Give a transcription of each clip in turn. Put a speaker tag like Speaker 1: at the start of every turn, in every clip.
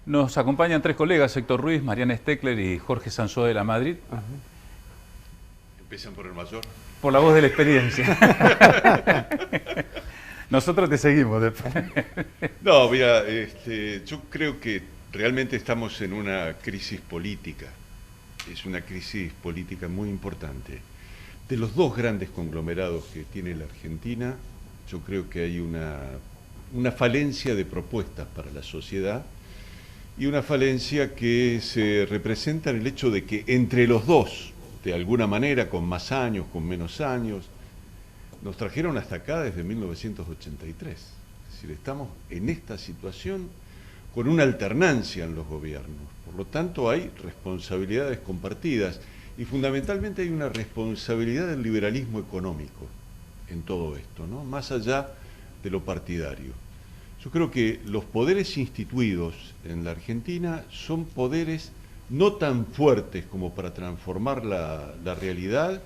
Speaker 1: Nos acompañan tres colegas, Héctor Ruiz, Mariana Steckler y Jorge Sansó de la Madrid.
Speaker 2: Empiezan por el mayor.
Speaker 1: Por la voz de la experiencia. Nosotros te seguimos después.
Speaker 2: No, mira, yo creo que realmente estamos en una crisis política. Es una crisis política muy importante. De los dos grandes conglomerados que tiene la Argentina, yo creo que hay una falencia de propuestas para la sociedad y una falencia que se representa en el hecho de que entre los dos, de alguna manera, con más años, con menos años, nos trajeron hasta acá desde 1983. Es decir, estamos en esta situación con una alternancia en los gobiernos. Por lo tanto, hay responsabilidades compartidas y fundamentalmente hay una responsabilidad del liberalismo económico en todo esto, ¿no? Más allá de lo partidario. Yo creo que los poderes instituidos en la Argentina son poderes no tan fuertes como para transformar la realidad,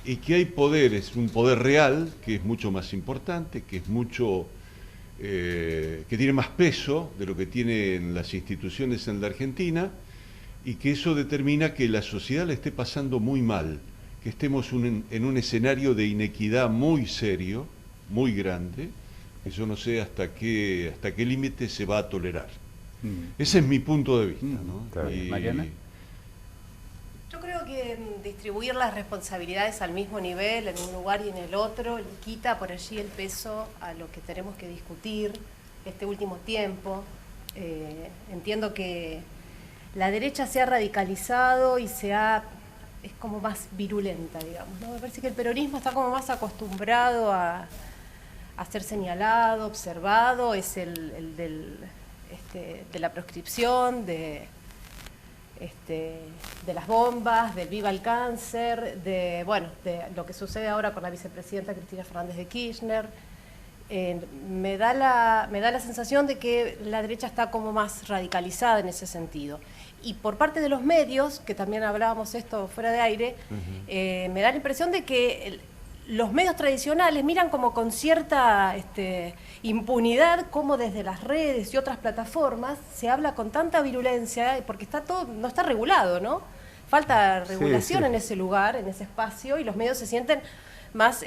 Speaker 2: y que hay poderes, un poder real que es mucho más importante, que es mucho, que tiene más peso de lo que tienen las instituciones en la Argentina, y que eso determina que la sociedad le esté pasando muy mal, que estemos en un escenario de inequidad muy serio, muy grande, que yo no sé hasta qué límite se va a tolerar. Ese es mi punto de vista, ¿no?
Speaker 1: Mariana.
Speaker 3: Yo creo que distribuir las responsabilidades al mismo nivel, en un lugar y en el otro, le quita por allí el peso a lo que tenemos que discutir este último tiempo. Entiendo que la derecha se ha radicalizado y es como más virulenta, digamos, ¿no? Me parece que el peronismo está como más acostumbrado a ser señalado, observado, es el de la proscripción, de las bombas, del viva el cáncer, de lo que sucede ahora con la vicepresidenta Cristina Fernández de Kirchner. Me da la sensación de que la derecha está como más radicalizada en ese sentido. Y por parte de los medios, que también hablábamos esto fuera de aire, me da la impresión de que los medios tradicionales miran como con cierta impunidad cómo desde las redes y otras plataformas se habla con tanta virulencia, porque no está regulado, ¿no? Falta regulación en ese lugar, en ese espacio, y los medios se sienten más...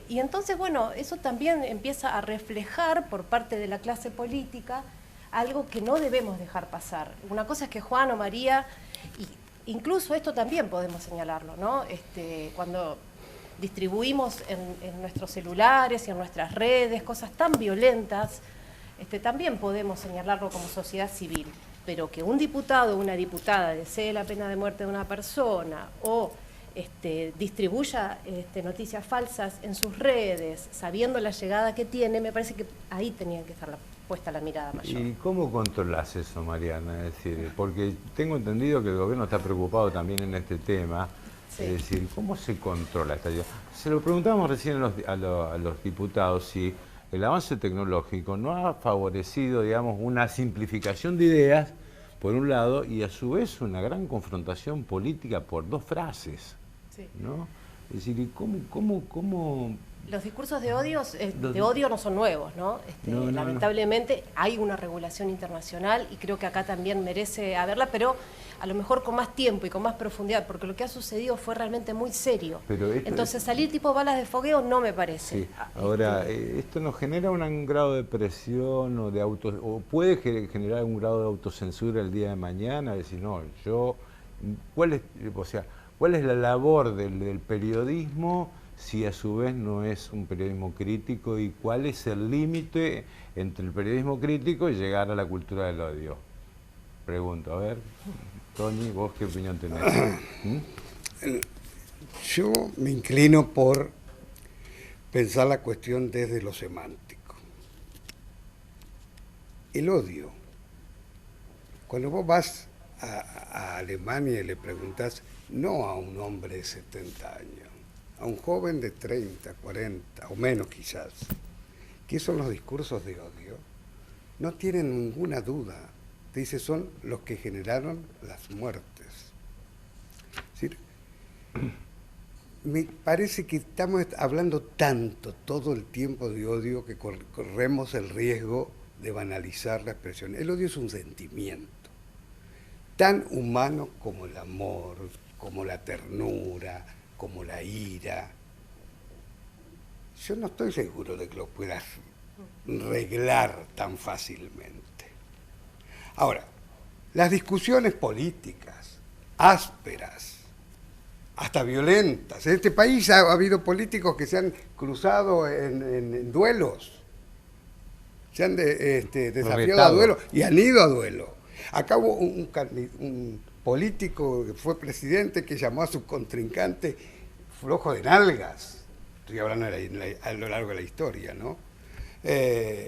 Speaker 3: y entonces, bueno, eso también empieza a reflejar por parte de la clase política algo que no debemos dejar pasar. Una cosa es que Juan o María, incluso esto también podemos señalarlo, ¿no? Cuando distribuimos en nuestros celulares y en nuestras redes cosas tan violentas, también podemos señalarlo como sociedad civil. Pero que un diputado o una diputada desee la pena de muerte de una persona o distribuya noticias falsas en sus redes, sabiendo la llegada que tiene, me parece que ahí tenía que estar puesta la mirada mayor.
Speaker 4: ¿Y cómo controlas eso, Mariana? Es decir, porque tengo entendido que el gobierno está preocupado también en este tema. Sí. Es decir, ¿cómo se controla esta idea? Se lo preguntábamos recién a los diputados si el avance tecnológico no ha favorecido, digamos, una simplificación de ideas, por un lado, y a su vez una gran confrontación política por dos frases, ¿no? Es decir, ¿cómo?
Speaker 3: Los discursos de odio no son nuevos, ¿no? Lamentablemente hay una regulación internacional y creo que acá también merece haberla, pero a lo mejor con más tiempo y con más profundidad, porque lo que ha sucedido fue realmente muy serio. Entonces salir tipo balas de fogueo no me parece.
Speaker 4: Sí. Ahora, ¿esto nos genera un grado de presión o puede generar un grado de autocensura el día de mañana? Es decir, no, ¿cuál es la labor del periodismo si a su vez no es un periodismo crítico, y cuál es el límite entre el periodismo crítico y llegar a la cultura del odio? Pregunto, a ver, Tony, ¿vos qué opinión tenés?
Speaker 5: Yo me inclino por pensar la cuestión desde lo semántico. El odio. Cuando vos vas a Alemania y le preguntás, no a un hombre de 70 años, a un joven de 30, 40 o menos quizás, ¿qué son los discursos de odio? No tienen ninguna duda. Te dice, son los que generaron las muertes. Es decir, me parece que estamos hablando tanto todo el tiempo de odio que corremos el riesgo de banalizar la expresión. El odio es un sentimiento. tan humano como el amor, como la ternura, como la ira. Yo no estoy seguro de que lo puedas arreglar tan fácilmente. Ahora, las discusiones políticas, ásperas, hasta violentas. En este país ha habido políticos que se han cruzado en duelos, se han desafiado a duelo y han ido a duelo. Acá hubo un político que fue presidente que llamó a su contrincante flojo de nalgas. Estoy hablando a lo largo de la historia, ¿no?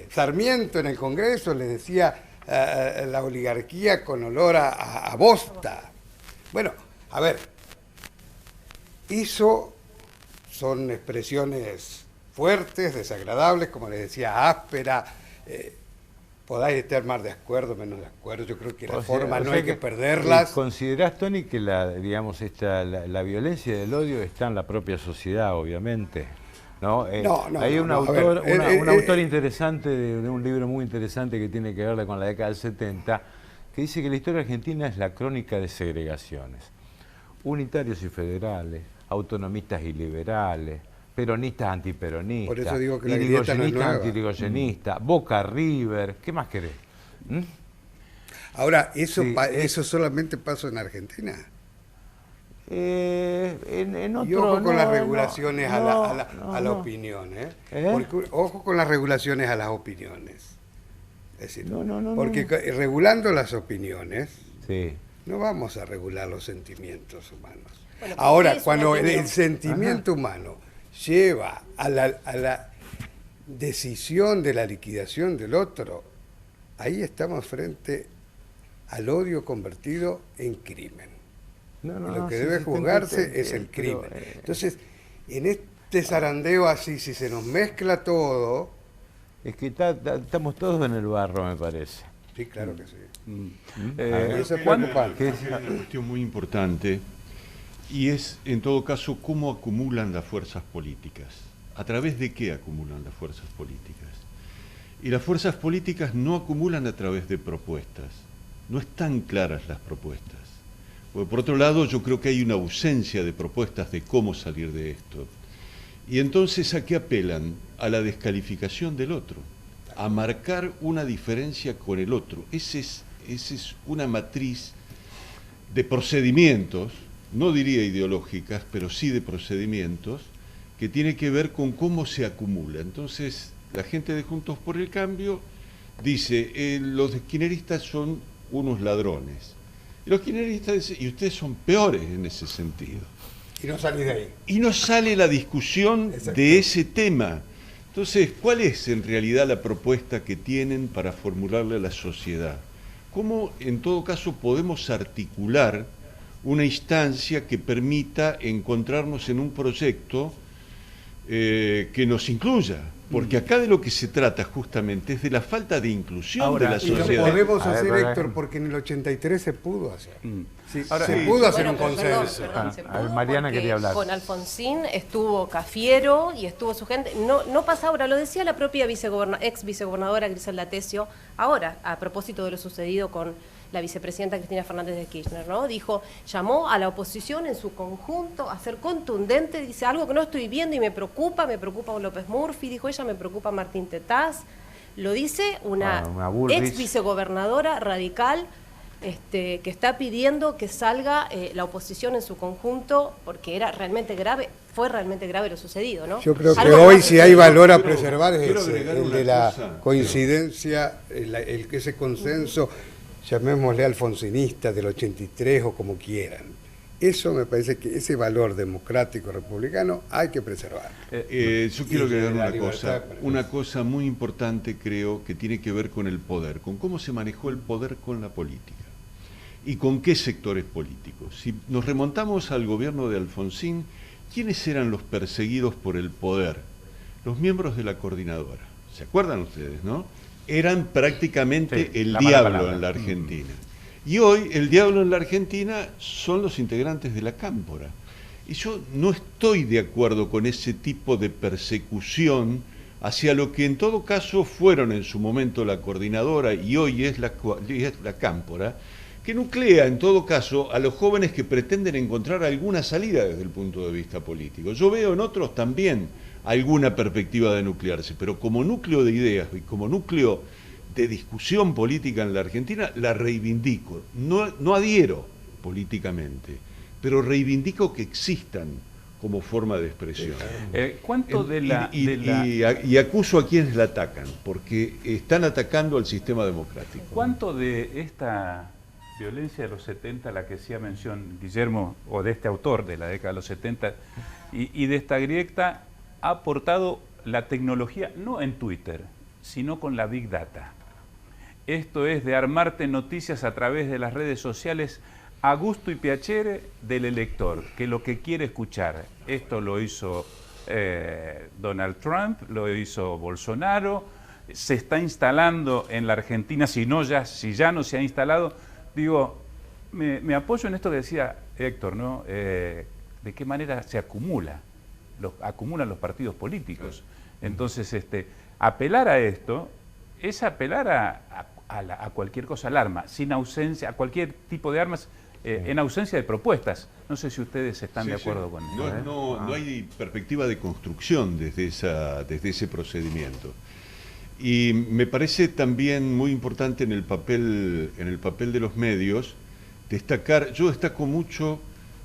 Speaker 5: Sarmiento en el Congreso le decía la oligarquía con olor a bosta. Bueno, a ver, eso son expresiones fuertes, desagradables, como les decía, áspera. Podáis estar más de acuerdo, menos de acuerdo. Yo creo que la forma no hay que perderlas.
Speaker 4: ¿Considerás, Tony, que la violencia y el odio está en la propia sociedad, obviamente? ¿No? Hay un autor interesante de un libro muy interesante que tiene que ver con la década del 70, que dice que la historia argentina es la crónica de segregaciones. Unitarios y federales, autonomistas y liberales, peronistas antiperonistas,
Speaker 5: por eso digo que la grieta no es nueva.
Speaker 4: Antirigoyenistas, Boca River, ¿qué más querés?
Speaker 5: Ahora, ¿eso solamente pasa en Argentina? Y ojo con las regulaciones a la opinión, Porque, ojo con las regulaciones a las opiniones. Es decir, porque regulando las opiniones, no vamos a regular los sentimientos humanos. Bueno, ahora, cuando el sentimiento humano lleva a la decisión de la liquidación del otro, ahí estamos frente al odio convertido en crimen. Lo que debe juzgarse es el crimen. Entonces, en este zarandeo así, si se nos mezcla todo...
Speaker 4: Es que estamos todos en el barro, me parece.
Speaker 5: Sí, claro que sí.
Speaker 2: Eso es preocupante. Es una cuestión muy importante, y es, en todo caso, cómo acumulan las fuerzas políticas. ¿A través de qué acumulan las fuerzas políticas? Y las fuerzas políticas no acumulan a través de propuestas. No están claras las propuestas. Porque, por otro lado, yo creo que hay una ausencia de propuestas de cómo salir de esto. Y entonces, ¿a qué apelan? A la descalificación del otro, a marcar una diferencia con el otro. Esa es una matriz de procedimientos, no diría ideológicas, pero sí de procedimientos, que tiene que ver con cómo se acumula. Entonces, la gente de Juntos por el Cambio dice, los kirchneristas son unos ladrones. Y los kirchneristas dicen, y ustedes son peores en ese sentido.
Speaker 5: Y no salís de ahí.
Speaker 2: Y no sale la discusión de ese tema. Entonces, ¿cuál es en realidad la propuesta que tienen para formularle a la sociedad? ¿Cómo, en todo caso, podemos articular una instancia que permita encontrarnos en un proyecto que nos incluya? Porque acá de lo que se trata justamente es de la falta de inclusión de la sociedad.
Speaker 5: Y lo podemos hacer, Héctor, porque en el 83 se pudo hacer. Se pudo hacer un consenso.
Speaker 4: Mariana quería hablar.
Speaker 3: Con Alfonsín estuvo Cafiero y estuvo su gente. No pasa ahora, lo decía la propia ex vicegobernadora Griselda Tesio, ahora, a propósito de lo sucedido con la vicepresidenta Cristina Fernández de Kirchner, ¿no? Dijo, llamó a la oposición en su conjunto a ser contundente, dice algo que no estoy viendo y me preocupa López Murphy, dijo ella, me preocupa Martín Tetaz, lo dice una ex vicegobernadora radical que está pidiendo que salga la oposición en su conjunto porque era realmente grave, fue realmente grave lo sucedido, ¿no?
Speaker 5: Yo creo que hoy si hay valor a preservar es el de la coincidencia, ese consenso, llamémosle alfonsinista del 83 o como quieran. Eso me parece que ese valor democrático republicano hay que preservar.
Speaker 2: Yo quiero agregar una cosa muy importante, creo, que tiene que ver con el poder, con cómo se manejó el poder con la política y con qué sectores políticos. Si nos remontamos al gobierno de Alfonsín, ¿quiénes eran los perseguidos por el poder? Los miembros de la coordinadora. ¿Se acuerdan ustedes, no? Eran prácticamente el diablo en la Argentina. Y hoy el diablo en la Argentina son los integrantes de la Cámpora. Y yo no estoy de acuerdo con ese tipo de persecución hacia lo que en todo caso fueron en su momento la coordinadora y hoy es la Cámpora, que nuclea en todo caso a los jóvenes que pretenden encontrar alguna salida desde el punto de vista político. Yo veo en otros también alguna perspectiva de nuclearse, pero como núcleo de ideas y como núcleo de discusión política en la Argentina, la reivindico. No adhiero políticamente, pero reivindico que existan como forma de expresión.
Speaker 1: ¿Cuánto
Speaker 2: y acuso a quienes la atacan, porque están atacando al sistema democrático.
Speaker 1: ¿Cuánto de esta violencia de los 70, a la que hacía mención Guillermo, o de este autor de la década de los 70, y de esta grieta, ha aportado la tecnología, no en Twitter, sino con la Big Data? Esto es de armarte noticias a través de las redes sociales a gusto y piacere del elector, que lo que quiere escuchar. Esto lo hizo Donald Trump, lo hizo Bolsonaro, se está instalando en la Argentina, si ya no se ha instalado. Digo, me apoyo en esto que decía Héctor, ¿no? De qué manera se acumulan los partidos políticos. Entonces, apelar a esto es apelar a cualquier cosa, al arma, sin ausencia, a cualquier tipo de armas, en ausencia de propuestas. No sé si ustedes están de acuerdo con eso.
Speaker 2: No hay perspectiva de construcción desde ese procedimiento. Y me parece también muy importante en el papel de los medios destacar, yo destaco mucho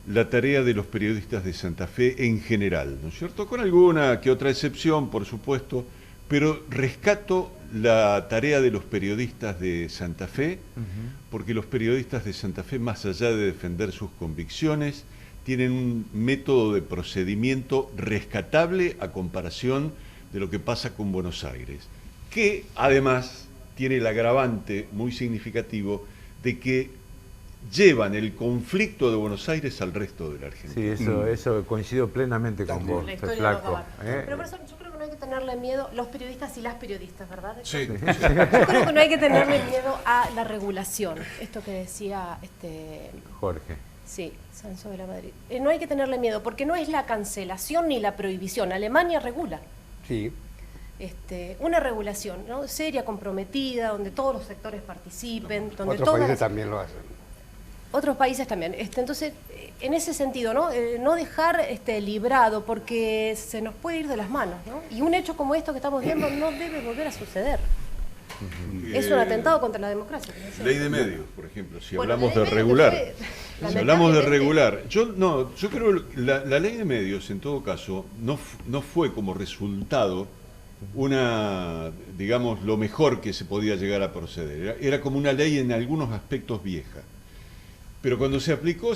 Speaker 2: la tarea de los periodistas de Santa Fe en general, ¿no es cierto? Con alguna que otra excepción, por supuesto, pero rescato la tarea de los periodistas de Santa Fe, porque los periodistas de Santa Fe, más allá de defender sus convicciones, tienen un método de procedimiento rescatable a comparación de lo que pasa con Buenos Aires, que además tiene el agravante muy significativo de que llevan el conflicto de Buenos Aires al resto de la Argentina.
Speaker 4: Sí, eso coincido plenamente con vos, Flaco.
Speaker 3: Pero por eso yo creo que no hay que tenerle miedo, los periodistas y las periodistas, ¿verdad?
Speaker 2: Sí.
Speaker 3: Yo creo que no hay que tenerle miedo a la regulación, esto que decía
Speaker 4: Jorge.
Speaker 3: Sí, Sanso de la Madrid. No hay que tenerle miedo, porque no es la cancelación ni la prohibición. Alemania regula.
Speaker 5: Sí.
Speaker 3: Una regulación, ¿no? Seria, comprometida, donde todos los sectores participen, donde
Speaker 5: Otros países también lo hacen.
Speaker 3: Otros países también. Entonces, en ese sentido, ¿no? No dejar librado, porque se nos puede ir de las manos, ¿no? Y un hecho como esto que estamos viendo no debe volver a suceder. Es un atentado contra la democracia.
Speaker 2: Ley de medios, por ejemplo, si hablamos de regular. Si hablamos de regular. Yo creo que la ley de medios, en todo caso, no fue como resultado digamos, lo mejor que se podía llegar a proceder. Era como una ley en algunos aspectos vieja. Pero cuando se aplicó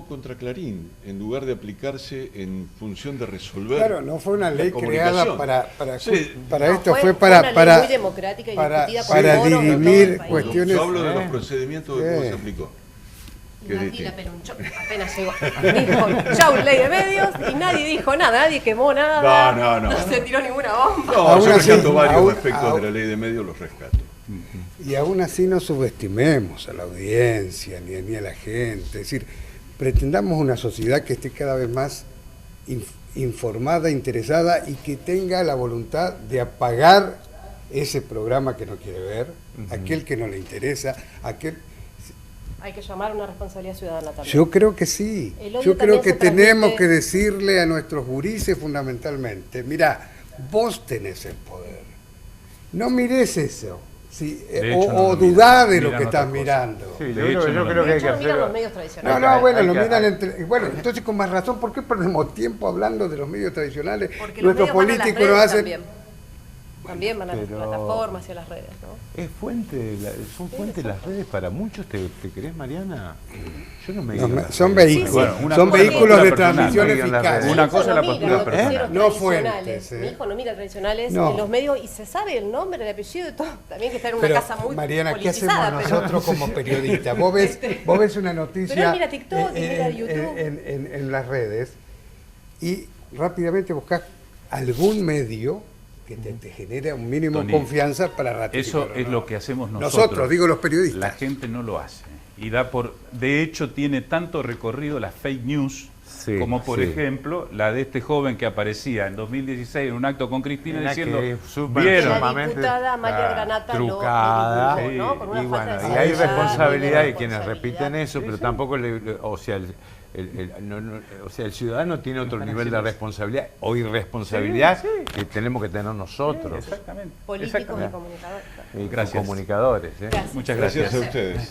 Speaker 2: contra Clarín, en lugar de aplicarse en función de resolver.
Speaker 5: Claro, no fue una ley creada para esto,
Speaker 3: fue
Speaker 5: para
Speaker 3: una ley muy democrática y discutida
Speaker 5: para dirimir cuestiones.
Speaker 2: Yo hablo de los procedimientos de cómo se aplicó.
Speaker 3: Nati Peruncho apenas llegó, dijo, chau, ley de medios, y nadie dijo nada, nadie quemó nada, no se tiró ninguna bomba.
Speaker 2: No, yo rescato varios aspectos de la ley de medios, los rescato.
Speaker 5: Y aún así no subestimemos a la audiencia ni a la gente. Es decir, pretendamos una sociedad que esté cada vez más informada, interesada y que tenga la voluntad de apagar ese programa que no quiere ver, aquel que no le interesa, aquel...
Speaker 3: Hay que llamar a una responsabilidad ciudadana también.
Speaker 5: Yo creo que sí. Yo creo que tenemos que decirle a nuestros gurises fundamentalmente, mira, vos tenés el poder. No mires eso. Sí, o dudá de lo que estás mirando.
Speaker 4: Sí, yo creo que hay que hacerlo.
Speaker 3: Los medios tradicionales.
Speaker 5: Lo miran entre... Bueno, entonces con más razón, ¿por qué perdemos tiempo hablando de los medios tradicionales?
Speaker 3: Porque
Speaker 5: nuestros políticos nos hacen...
Speaker 3: También van a las plataformas y a las redes, ¿no?
Speaker 4: Son fuente las redes para muchos, ¿te crees, Mariana? Yo no me
Speaker 5: son vehículos, son vehículos de transmisión eficaz.
Speaker 1: Una cosa es la postura personal.
Speaker 5: No fuentes.
Speaker 3: Mi hijo no mira tradicionales en los medios y se sabe el nombre, el apellido de todo. También que está en una casa muy
Speaker 5: Mariana, ¿qué hacemos nosotros como periodistas? Vos ves una noticia
Speaker 3: pero mira TikTok, mira YouTube.
Speaker 5: En las redes y rápidamente buscás algún medio que te genera un mínimo de confianza para ratificarlo.
Speaker 1: Eso es lo que hacemos
Speaker 5: nosotros, digo los periodistas.
Speaker 1: La gente no lo hace. Y de hecho tiene tanto recorrido las fake news
Speaker 4: Sí,
Speaker 1: como por
Speaker 4: sí.
Speaker 1: ejemplo la de este joven que aparecía en 2016 en un acto con Cristina
Speaker 4: Una
Speaker 1: diciendo,
Speaker 4: que es súper
Speaker 1: ¿vieron?
Speaker 3: La
Speaker 4: sumamente,
Speaker 3: diputada Amalia Granata lo
Speaker 4: trucada,
Speaker 3: dibujó, ¿no? Con una
Speaker 4: y
Speaker 3: falta
Speaker 4: bueno,
Speaker 3: de
Speaker 4: y hay
Speaker 3: seriedad,
Speaker 4: responsabilidad
Speaker 3: de
Speaker 4: de quienes
Speaker 3: responsabilidad.
Speaker 4: repiten eso, pero tampoco o sea, o sea, el ciudadano tiene otro nivel de responsabilidad o irresponsabilidad que tenemos que tener nosotros,
Speaker 1: Exactamente.
Speaker 3: Políticos y
Speaker 1: Exactamente.
Speaker 3: comunicadores.
Speaker 4: y
Speaker 1: Gracias.
Speaker 4: comunicadores.
Speaker 3: Gracias.
Speaker 1: Muchas
Speaker 2: Gracias
Speaker 1: gracias.
Speaker 2: a ustedes.